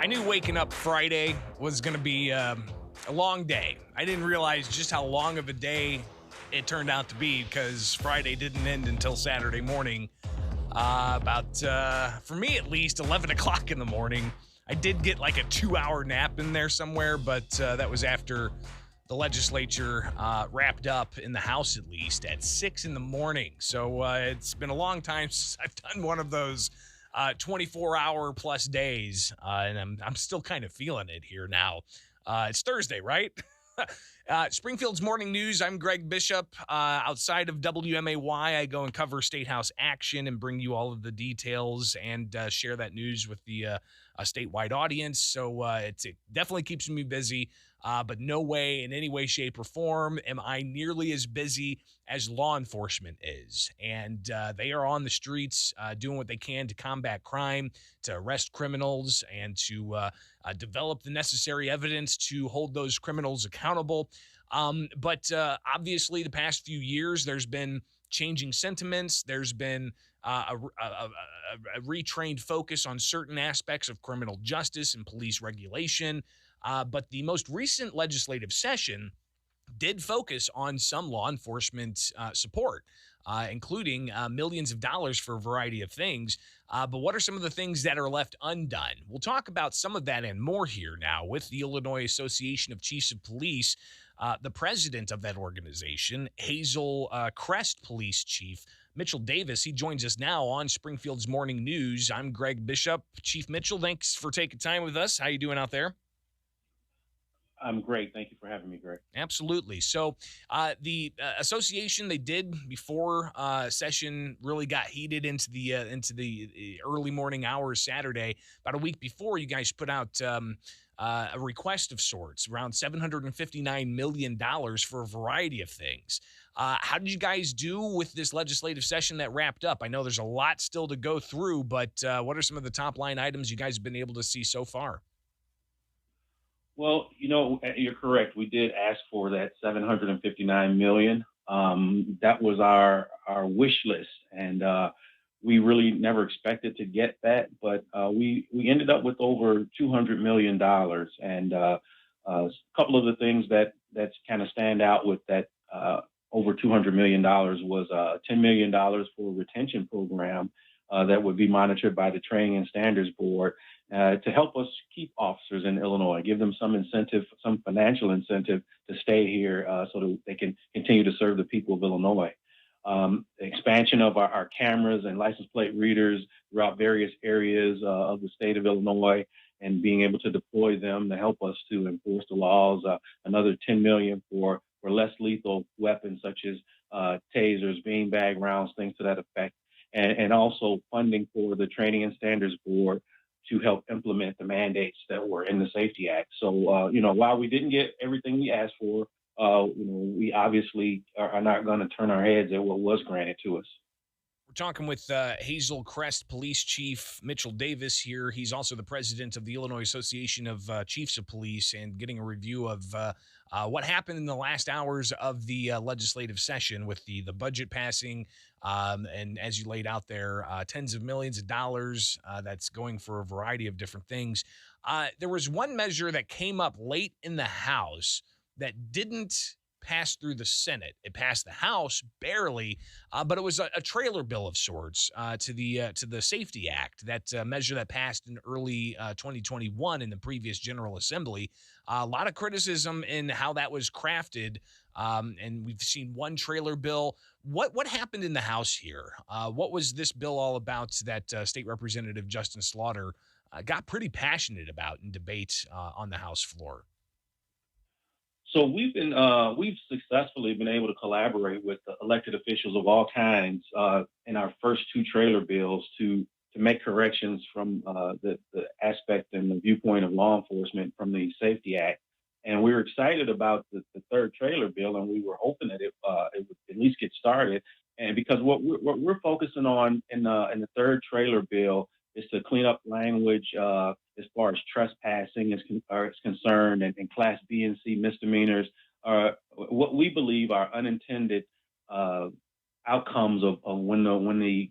I knew waking up Friday was going to be a long day. I didn't realize just how long of a day it turned out to be because Friday didn't end until Saturday morning. For me at least, 11 o'clock in the morning. I did get like a 2 hour nap in there somewhere, but that was after the legislature wrapped up in the House at least at 6 in the morning. So it's been a long time since I've done one of those 24-hour plus days, and I'm still kind of feeling it here now. It's Thursday, right? Springfield's Morning News. I'm Greg Bishop. Outside of WMAY, I go and cover statehouse action and bring you all of the details and share that news with the a statewide audience. So it definitely keeps me busy, but no way, in any way, shape, or form, am I nearly as busy as law enforcement is. And they are on the streets doing what they can to combat crime, to arrest criminals, and to develop the necessary evidence to hold those criminals accountable. But obviously, the past few years, there's been changing sentiments. There's been a retrained focus on certain aspects of criminal justice and police regulation. But the most recent legislative session did focus on some law enforcement support, including millions of dollars for a variety of things. But what are some of the things that are left undone? We'll talk about some of that and more here now with the Illinois Association of Chiefs of Police, the president of that organization, Hazel Crest Police Chief Mitchell Davis. He joins us now on Springfield's Morning News. I'm Greg Bishop. Chief Mitchell, thanks for taking time with us. How you doing out there? I'm great. Thank you for having me, Greg. Absolutely. So the association, they did before session really got heated into the early morning hours Saturday. About a week before, you guys put out a request of sorts, around $759 million for a variety of things. How did you guys do with this legislative session that wrapped up? I know there's a lot still to go through, but what are some of the top line items you guys have been able to see so far? Well, you're correct. We did ask for that 759 million. That was our wish list, and we really never expected to get that, but we ended up with over $200 million. And a couple of the things that's kind of stand out with that over $200 million was $10 million for a retention program that would be monitored by the Training and Standards Board to help us keep officers in Illinois, give them some incentive, some financial incentive to stay here so that they can continue to serve the people of Illinois. Expansion of our cameras and license plate readers throughout various areas of the state of Illinois and being able to deploy them to help us to enforce the laws. Another 10 million for less lethal weapons such as tasers, beanbag rounds, things to that effect. And also funding for the Training and Standards Board to help implement the mandates that were in the Safety Act. So, while we didn't get everything we asked for, we obviously are not going to turn our heads at what was granted to us. We're talking with Hazel Crest Police Chief Mitchell Davis here. He's also the president of the Illinois Association of Chiefs of Police and getting a review of what happened in the last hours of the legislative session with the budget passing. And as you laid out there, tens of millions of dollars that's going for a variety of different things. There was one measure that came up late in the House that didn't pass through the Senate. It passed the House barely, but it was a trailer bill of sorts to the Safety Act, that measure that passed in early 2021 in the previous General Assembly. A lot of criticism in how that was crafted, and we've seen one trailer bill. What happened in the House here? What was this bill all about that State Representative Justin Slaughter got pretty passionate about in debate on the House floor? So we've successfully been able to collaborate with elected officials of all kinds in our first two trailer bills to make corrections from the aspect and the viewpoint of law enforcement from the Safety Act. And we were excited about the third trailer bill, and we were hoping that it would at least get started. And because what we're focusing on in the third trailer bill is to clean up language as far as trespassing is concerned, and Class B and C misdemeanors are what we believe are unintended uh, outcomes of when the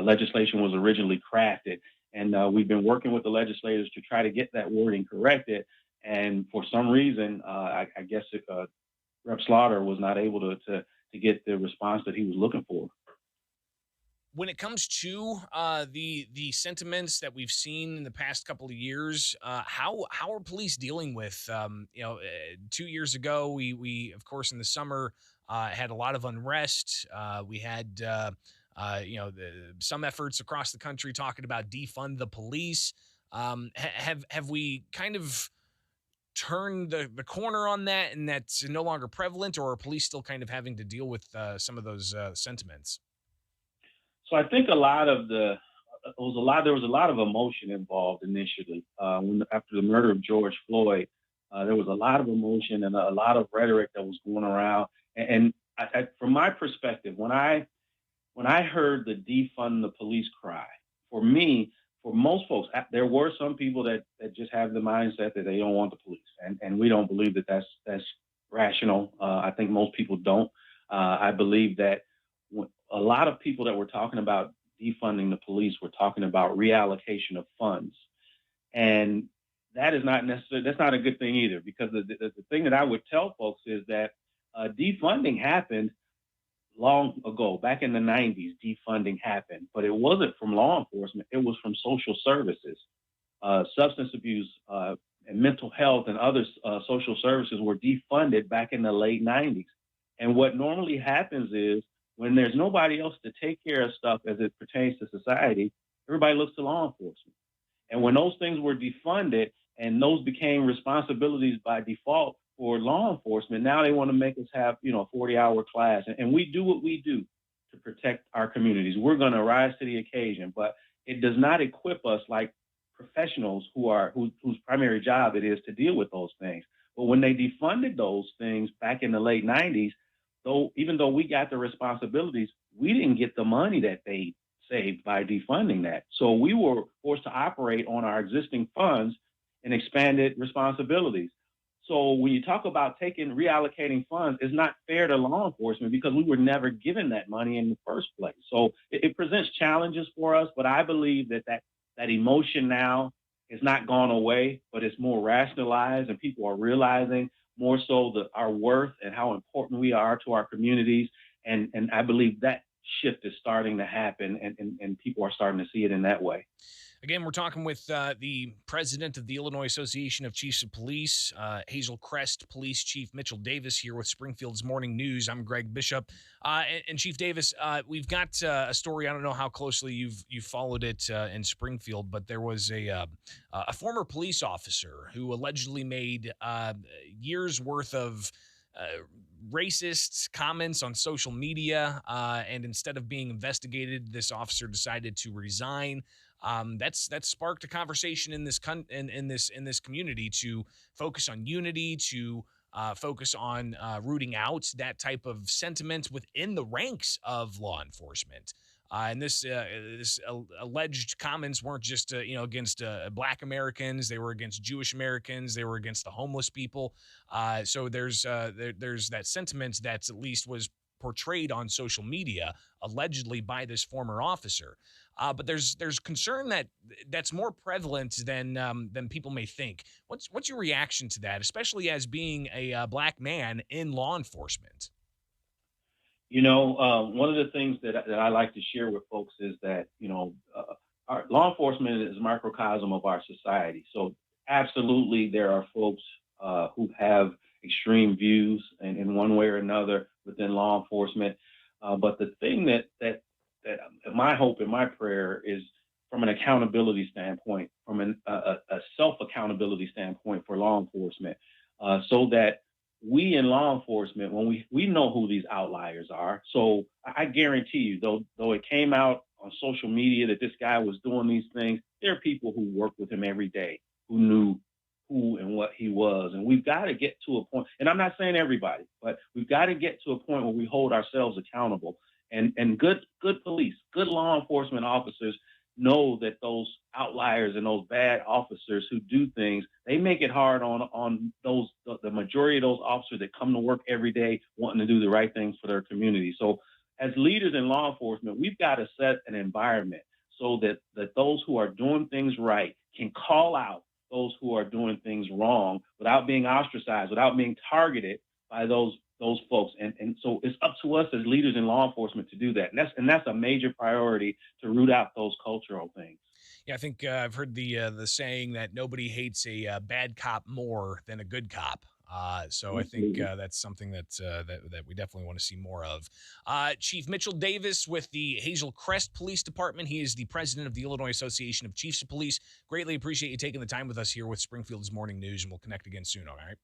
legislation was originally crafted. And we've been working with the legislators to try to get that wording corrected. And for some reason, I guess Rep. Slaughter was not able to get the response that he was looking for. When it comes to the sentiments that we've seen in the past couple of years, how are police dealing with 2 years ago we of course in the summer had a lot of unrest. We had some efforts across the country talking about defund the police. Have we kind of turned the corner on that, and that's no longer prevalent, or are police still kind of having to deal with some of those sentiments? So I think a lot of there was a lot of emotion involved initially. After the murder of George Floyd, there was a lot of emotion and a lot of rhetoric that was going around. And from my perspective, when I heard the defund the police cry, for me, for most folks, there were some people that just have the mindset that they don't want the police, and we don't believe that that's rational. I think most people don't. I believe that a lot of people that were talking about defunding the police were talking about reallocation of funds, and that is not necessarily that's not a good thing either. Because the thing that I would tell folks is that defunding happened long ago, back in the 90s. Defunding happened, but it wasn't from law enforcement, it was from social services. Substance abuse and mental health and other social services were defunded back in the late 90s. And what normally happens is when there's nobody else to take care of stuff as it pertains to society, everybody looks to law enforcement. And when those things were defunded and those became responsibilities by default for law enforcement, now they want to make us have, a 40-hour class. And we do what we do to protect our communities. We're going to rise to the occasion, but it does not equip us like professionals whose primary job it is to deal with those things. But when they defunded those things back in the late 90s, even though we got the responsibilities, we didn't get the money that they saved by defunding that. So we were forced to operate on our existing funds and expanded responsibilities. So when you talk about reallocating funds, it's not fair to law enforcement because we were never given that money in the first place. So it presents challenges for us, but I believe that emotion now has not gone away, but it's more rationalized, and people are realizing more so our worth and how important we are to our communities. And I believe that shift is starting to happen, and people are starting to see it in that way. Again, we're talking with the president of the Illinois Association of Chiefs of Police, Hazel Crest Police Chief Mitchell Davis, here with Springfield's Morning News. I'm Greg Bishop. And Chief Davis, we've got a story. I don't know how closely you've followed it in Springfield, but there was a former police officer who allegedly made years worth of racist comments on social media, and instead of being investigated, this officer decided to resign. That's sparked a conversation in this community to focus on unity, to focus on rooting out that type of sentiment within the ranks of law enforcement. And this alleged comments weren't just against Black Americans; they were against Jewish Americans, they were against the homeless people. So there's that sentiment that at least was portrayed on social media, allegedly by this former officer. But there's concern that that's more prevalent than people may think. What's your reaction to that, especially as being a Black man in law enforcement? One of the things that I like to share with folks is that, our law enforcement is a microcosm of our society. So absolutely, there are folks who have extreme views in one way or another within law enforcement. But the thing that my hope and my prayer is from an accountability standpoint, from a self accountability standpoint for law enforcement, so that we in law enforcement, when we know who these outliers are. So I guarantee you, though it came out on social media that this guy was doing these things, there are people who work with him every day who knew who and what he was. And we've got to get to a point, and I'm not saying everybody, but we've got to get to a point where we hold ourselves accountable. And good police, good law enforcement officers know that those outliers and those bad officers who do things, they make it hard on the majority of those officers that come to work every day wanting to do the right things for their community. So as leaders in law enforcement, we've got to set an environment so that those who are doing things right can call out those who are doing things wrong without being ostracized, without being targeted by those folks. And so it's up to us as leaders in law enforcement to do that. And that's a major priority to root out those cultural things. Yeah, I think I've heard the saying that nobody hates a bad cop more than a good cop. So I think Absolutely. that's something that we definitely want to see more of. Chief Mitchell Davis with the Hazel Crest Police Department. He is the president of the Illinois Association of Chiefs of Police. Greatly appreciate you taking the time with us here with Springfield's Morning News, and we'll connect again soon. All right.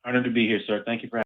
Honored to be here, sir. Thank you for